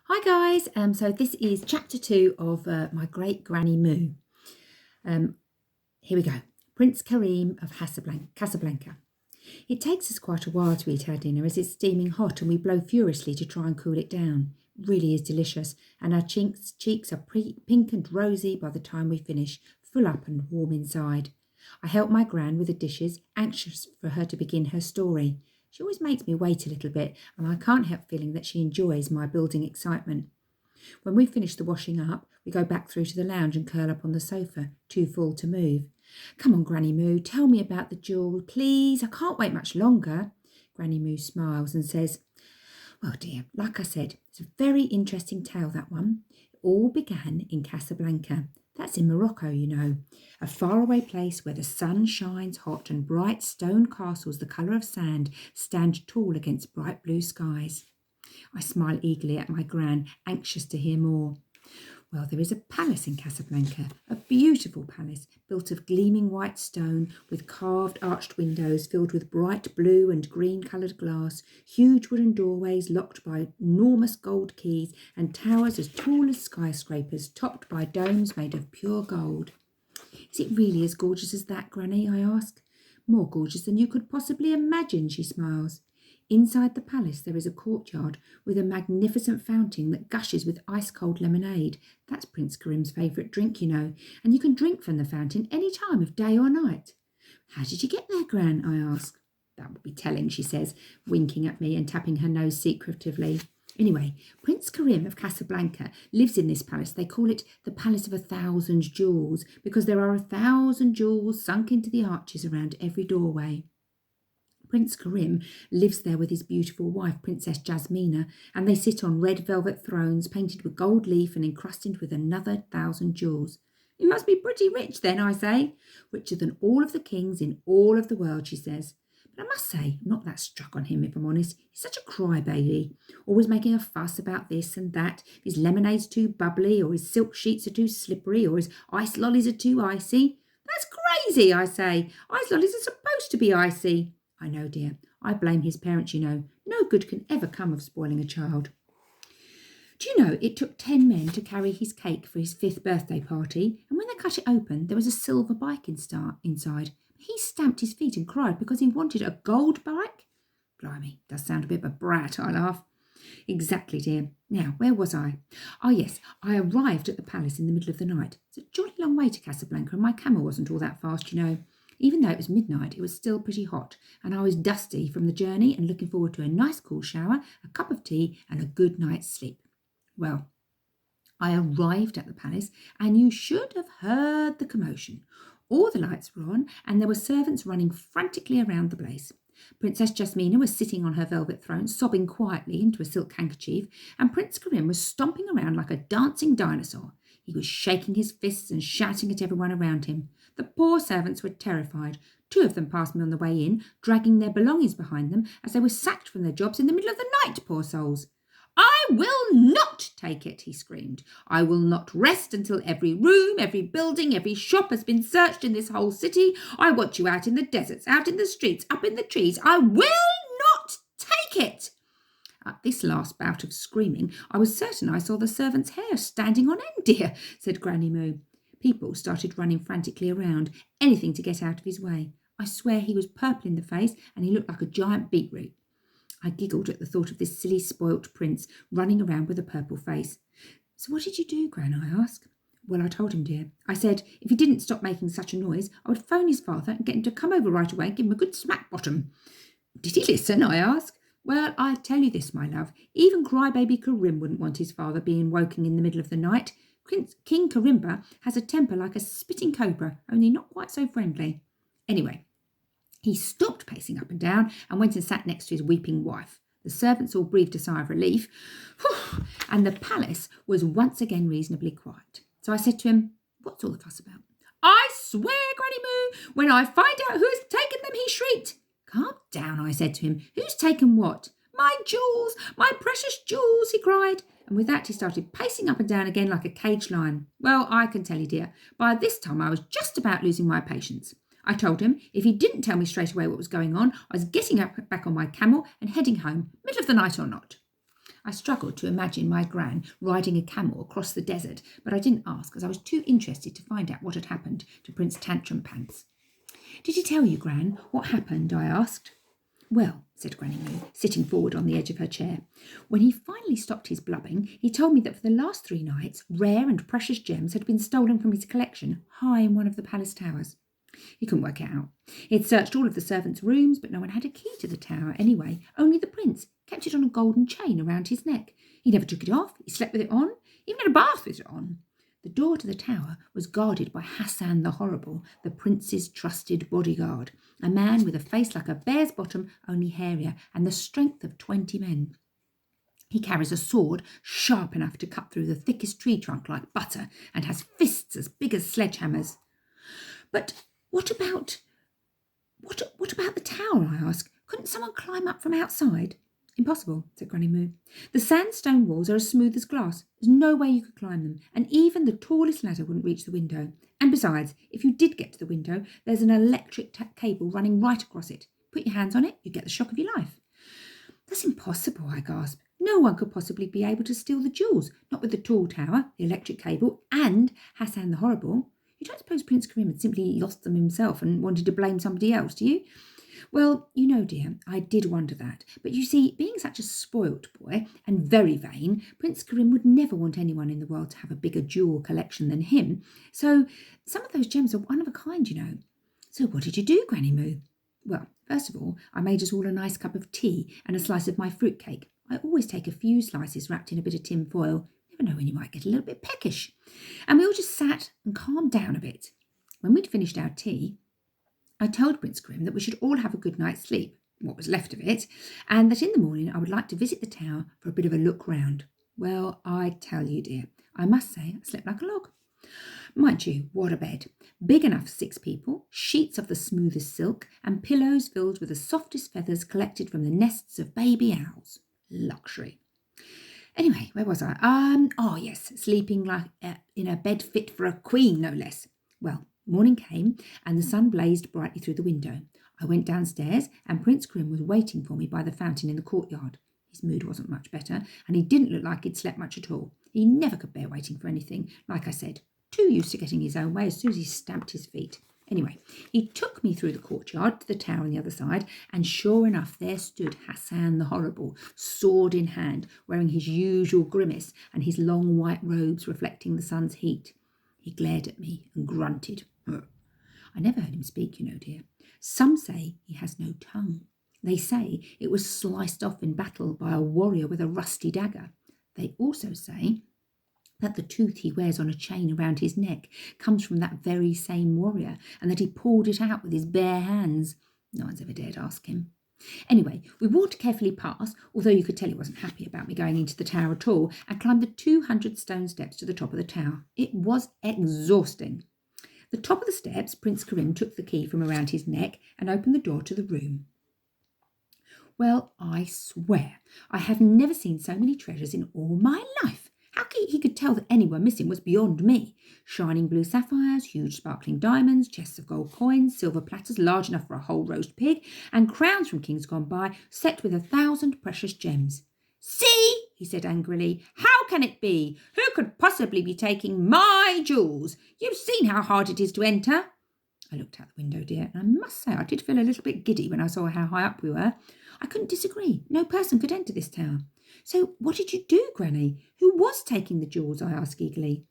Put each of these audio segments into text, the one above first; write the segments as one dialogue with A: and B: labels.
A: Hi guys, so this is chapter 2 of my Great Granny Moo. Here we go. Prince Karim of Casablanca. It takes us quite a while to eat our dinner as it's steaming hot and we blow furiously to try and cool it down. It really is delicious and our cheeks are pink and rosy by the time we finish, full up and warm inside. I help my gran with the dishes, anxious for her to begin her story. She always makes me wait a little bit and I can't help feeling that she enjoys my building excitement. When we finish the washing up, we go back through to the lounge and curl up on the sofa, too full to move. Come on, Granny Moo, tell me about the jewel, please. I can't wait much longer. Granny Moo smiles and says, well, dear, like I said, it's a very interesting tale, that one. It all began in Casablanca. That's in Morocco, you know, a faraway place where the sun shines hot and bright stone castles the colour of sand stand tall against bright blue skies. I smile eagerly at my gran, anxious to hear more. Well, there is a palace in Casablanca, a beautiful palace built of gleaming white stone with carved arched windows filled with bright blue and green coloured glass, huge wooden doorways locked by enormous gold keys, and towers as tall as skyscrapers topped by domes made of pure gold. Is it really as gorgeous as that, Granny? I ask. More gorgeous than you could possibly imagine, she smiles. Inside the palace there is a courtyard with a magnificent fountain that gushes with ice-cold lemonade. That's Prince Karim's favourite drink, you know, and you can drink from the fountain any time of day or night. How did you get there, Gran? I ask. That would be telling, she says, winking at me and tapping her nose secretively. Anyway, Prince Karim of Casablanca lives in this palace. They call it the Palace of 1,000 Jewels because there are 1,000 jewels sunk into the arches around every doorway. Prince Karim lives there with his beautiful wife, Princess Jasmina, and they sit on red velvet thrones painted with gold leaf and encrusted with another 1,000 jewels. You must be pretty rich then, I say. Richer than all of the kings in all of the world, she says. But I must say, I'm not that struck on him, if I'm honest. He's such a crybaby, always making a fuss about this and that. His lemonade's too bubbly, or his silk sheets are too slippery, or his ice lollies are too icy. That's crazy, I say. Ice lollies are supposed to be icy. I know, dear. I blame his parents, you know. No good can ever come of spoiling a child. Do you know, it took 10 men to carry his cake for his 5th birthday party, and when they cut it open, there was a silver bike inside. He stamped his feet and cried because he wanted a gold bike. Blimey, does sound a bit of a brat, I laugh. Exactly, dear. Now, where was I? Oh, yes, I arrived at the palace in the middle of the night. It's a jolly long way to Casablanca, and my camel wasn't all that fast, you know. Even though it was midnight, it was still pretty hot, and I was dusty from the journey and looking forward to a nice cool shower, a cup of tea, and a good night's sleep. Well, I arrived at the palace, and you should have heard the commotion. All the lights were on, and there were servants running frantically around the place. Princess Jasmina was sitting on her velvet throne, sobbing quietly into a silk handkerchief, and Prince Karim was stomping around like a dancing dinosaur. He was shaking his fists and shouting at everyone around him. The poor servants were terrified. 2 of them passed me on the way in, dragging their belongings behind them as they were sacked from their jobs in the middle of the night, poor souls. I will not take it, he screamed. I will not rest until every room, every building, every shop has been searched in this whole city. I want you out in the deserts, out in the streets, up in the trees. I will not take it. At this last bout of screaming, I was certain I saw the servant's hair standing on end, dear, said Granny Moo. People started running frantically around, anything to get out of his way. I swear he was purple in the face and he looked like a giant beetroot. I giggled at the thought of this silly spoilt prince running around with a purple face. So what did you do, Gran? I asked. Well, I told him, dear. I said if he didn't stop making such a noise, I would phone his father and get him to come over right away and give him a good smack bottom. Did he listen? I asked. Well, I tell you this, my love. Even crybaby Karim wouldn't want his father being woken in the middle of the night. King Karimba has a temper like a spitting cobra, only not quite so friendly. Anyway, he stopped pacing up and down and went and sat next to his weeping wife. The servants all breathed a sigh of relief, and the palace was once again reasonably quiet. So I said to him, what's all the fuss about? I swear, Granny Moo, when I find out who has taken them, he shrieked. Calm down, I said to him. Who's taken what? My jewels, my precious jewels, he cried. And with that he started pacing up and down again like a caged lion. Well, I can tell you, dear, by this time I was just about losing my patience. I told him if he didn't tell me straight away what was going on, I was getting back on my camel and heading home, middle of the night or not. I struggled to imagine my gran riding a camel across the desert, but I didn't ask as I was too interested to find out what had happened to Prince Tantrum Pants. Did he tell you, Gran, what happened? I asked. Well, said Granny Moo, sitting forward on the edge of her chair, when he finally stopped his blubbing, he told me that for the last 3 nights, rare and precious gems had been stolen from his collection high in one of the palace towers. He couldn't work it out. He had searched all of the servants' rooms, but no one had a key to the tower anyway. Only the prince kept it on a golden chain around his neck. He never took it off. He slept with it on, even had a bath with it on. The door to the tower was guarded by Hassan the Horrible, the prince's trusted bodyguard, a man with a face like a bear's bottom, only hairier, and the strength of 20 men. He carries a sword sharp enough to cut through the thickest tree trunk like butter, and has fists as big as sledgehammers. But what about the tower, I asked. Couldn't someone climb up from outside? Impossible, said Granny Moo. The sandstone walls are as smooth as glass. There's no way you could climb them, and even the tallest ladder wouldn't reach the window. And besides, if you did get to the window, there's an electric cable running right across it. Put your hands on it, you get the shock of your life. That's impossible, I gasped. No one could possibly be able to steal the jewels, not with the tall tower, the electric cable, and Hassan the Horrible. You don't suppose Prince Karim had simply lost them himself and wanted to blame somebody else, do you? Well, you know, dear, I did wonder that. But you see, being such a spoilt boy and very vain, Prince Karim would never want anyone in the world to have a bigger jewel collection than him. So some of those gems are one of a kind, you know. So what did you do, Granny Moo? Well, first of all, I made us all a nice cup of tea and a slice of my fruitcake. I always take a few slices wrapped in a bit of tin foil. Never know when you might get a little bit peckish. And we all just sat and calmed down a bit. When we'd finished our tea, I told Prince Grim that we should all have a good night's sleep, what was left of it, and that in the morning I would like to visit the tower for a bit of a look round. Well, I tell you, dear, I must say I slept like a log. Mind you, what a bed. Big enough for 6 people, sheets of the smoothest silk, and pillows filled with the softest feathers collected from the nests of baby owls. Luxury. Anyway, where was I? Yes, sleeping like in a bed fit for a queen, no less. Well, morning came, and the sun blazed brightly through the window. I went downstairs, and Prince Grim was waiting for me by the fountain in the courtyard. His mood wasn't much better, and he didn't look like he'd slept much at all. He never could bear waiting for anything, like I said. Too used to getting his own way as soon as he stamped his feet. Anyway, he took me through the courtyard to the tower on the other side, and sure enough, there stood Hassan the Horrible, sword in hand, wearing his usual grimace and his long white robes reflecting the sun's heat. He glared at me and grunted. I never heard him speak, you know, dear. Some say he has no tongue. They say it was sliced off in battle by a warrior with a rusty dagger. They also say that the tooth he wears on a chain around his neck comes from that very same warrior, and that he pulled it out with his bare hands. No one's ever dared ask him. Anyway, we walked carefully past, although you could tell he wasn't happy about me going into the tower at all, and climbed the 200 stone steps to the top of the tower. It was exhausting. The top of the steps, Prince Karim took the key from around his neck and opened the door to the room. Well, I swear, I have never seen so many treasures in all my life. How he could tell that any were missing was beyond me. Shining blue sapphires, huge sparkling diamonds, chests of gold coins, silver platters large enough for a whole roast pig, and crowns from kings gone by, set with 1,000 precious gems. See, he said angrily, how can it be? Who could possibly be taking my jewels? You've seen how hard it is to enter. I looked out the window, dear, and I must say I did feel a little bit giddy when I saw how high up we were. I couldn't disagree. No person could enter this tower. So what did you do, Granny? Who was taking the jewels? I asked eagerly.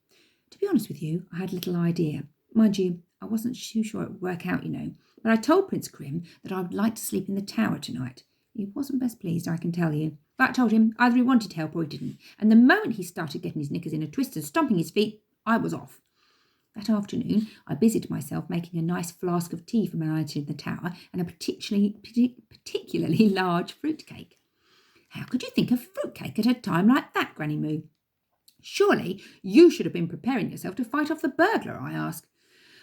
A: To be honest with you, I had little idea. Mind you, I wasn't too sure it would work out, you know. But I told Prince Grim that I would like to sleep in the tower tonight. He wasn't best pleased, I can tell you. But I told him either he wanted help or he didn't. And the moment he started getting his knickers in a twist and stomping his feet, I was off. That afternoon, I busied myself making a nice flask of tea for my night in the tower and a particularly large fruitcake. How could you think of fruitcake at a time like that, Granny Moo? Surely you should have been preparing yourself to fight off the burglar, I asked.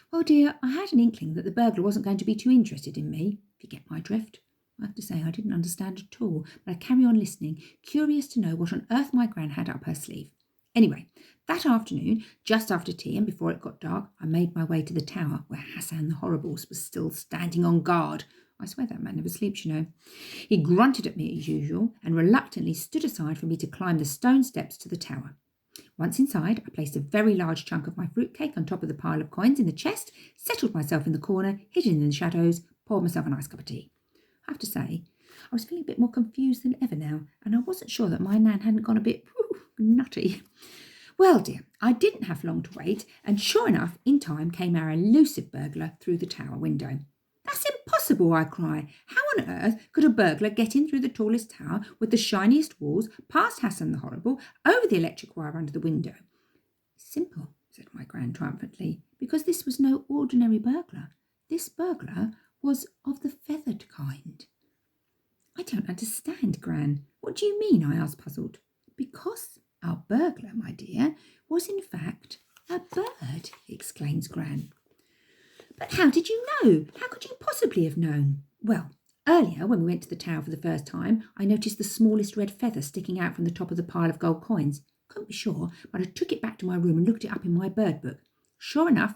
A: Well, dear, I had an inkling that the burglar wasn't going to be too interested in me, if you get my drift. I have to say I didn't understand at all, but I carry on listening, curious to know what on earth my gran had up her sleeve. Anyway, that afternoon, just after tea and before it got dark, I made my way to the tower where Hassan the Horrible was still standing on guard. I swear that man never sleeps, you know. He grunted at me as usual and reluctantly stood aside for me to climb the stone steps to the tower. Once inside, I placed a very large chunk of my fruitcake on top of the pile of coins in the chest, settled myself in the corner, hidden in the shadows, poured myself a nice cup of tea. I have to say, I was feeling a bit more confused than ever now, and I wasn't sure that my nan hadn't gone a bit nutty. Well, dear, I didn't have long to wait, and sure enough, in time came our elusive burglar through the tower window. That's impossible, I cry. How on earth could a burglar get in through the tallest tower with the shiniest walls, past Hassan the Horrible, over the electric wire under the window? Simple, said my gran triumphantly, because this was no ordinary burglar. This burglar was of the feathered kind. I don't understand, Gran. What do you mean? I asked, puzzled. Because our burglar, my dear, was in fact a bird, exclaims Gran. But how did you know? How could you possibly have known? Well, earlier, when we went to the tower for the first time, I noticed the smallest red feather sticking out from the top of the pile of gold coins. Couldn't be sure, but I took it back to my room and looked it up in my bird book. Sure enough,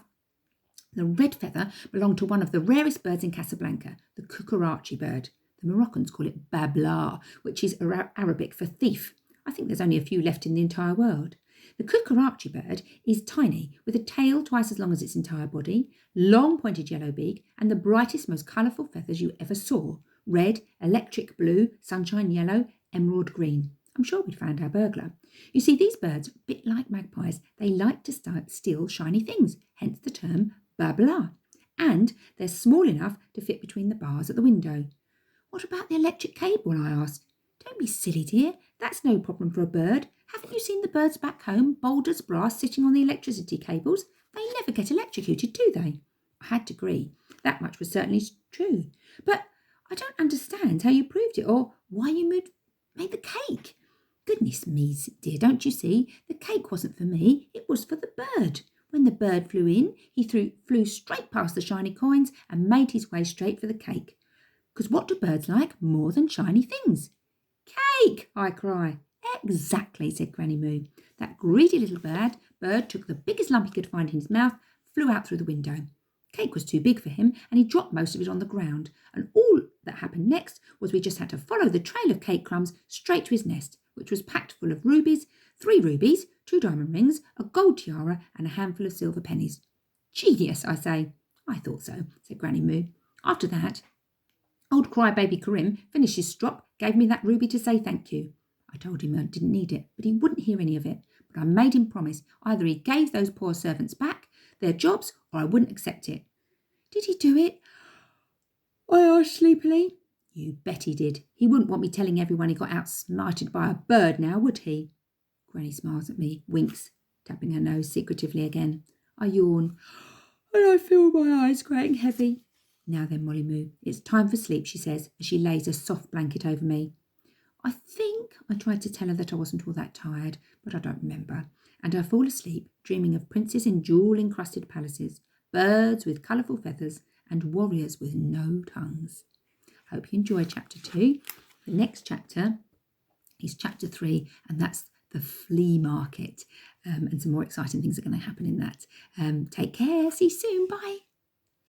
A: the red feather belonged to one of the rarest birds in Casablanca, the cucarachi bird. The Moroccans call it babla, which is Arabic for thief. I think there's only a few left in the entire world. The cucarachi bird is tiny, with a tail twice as long as its entire body, long pointed yellow beak, and the brightest, most colourful feathers you ever saw. Red, electric blue, sunshine yellow, emerald green. I'm sure we'd found our burglar. You see, these birds, a bit like magpies, they like to steal shiny things, hence the term babla. And they're small enough to fit between the bars at the window. What about the electric cable? I asked. Don't be silly, dear. That's no problem for a bird. Haven't you seen the birds back home, bold as brass, sitting on the electricity cables? They never get electrocuted, do they? I had to agree. That much was certainly true. But I don't understand how you proved it or why you made the cake. Goodness me, dear, don't you see? The cake wasn't for me. It was for the bird. When the bird flew in, he flew straight past the shiny coins and made his way straight for the cake. Because what do birds like more than shiny things? Cake, I cry. Exactly, said Granny Moo. That greedy little bird took the biggest lump he could find in his mouth, flew out through the window. Cake was too big for him, and he dropped most of it on the ground. And all that happened next was we just had to follow the trail of cake crumbs straight to his nest, which was packed full of rubies, 3 rubies, 2 diamond rings, a gold tiara, and a handful of silver pennies. Genius, I say. I thought so, said Granny Moo. After that, old crybaby Karim finished his strop, gave me that ruby to say thank you. I told him I didn't need it, but he wouldn't hear any of it. But I made him promise either he gave those poor servants back their jobs or I wouldn't accept it. Did he do it? I asked sleepily. You bet he did. He wouldn't want me telling everyone he got outsmarted by a bird now, would he? Granny smiles at me, winks, tapping her nose secretively again. I yawn, and I feel my eyes growing heavy. Now then, Molly Moo, it's time for sleep, she says, as she lays a soft blanket over me. I think I tried to tell her that I wasn't all that tired, but I don't remember. And I fall asleep, dreaming of princes in jewel-encrusted palaces, birds with colourful feathers, and warriors with no tongues. Hope you enjoy chapter 2. The next chapter is chapter 3, and that's the flea market. And some more exciting things are going to happen in that. Take care. See you soon. Bye.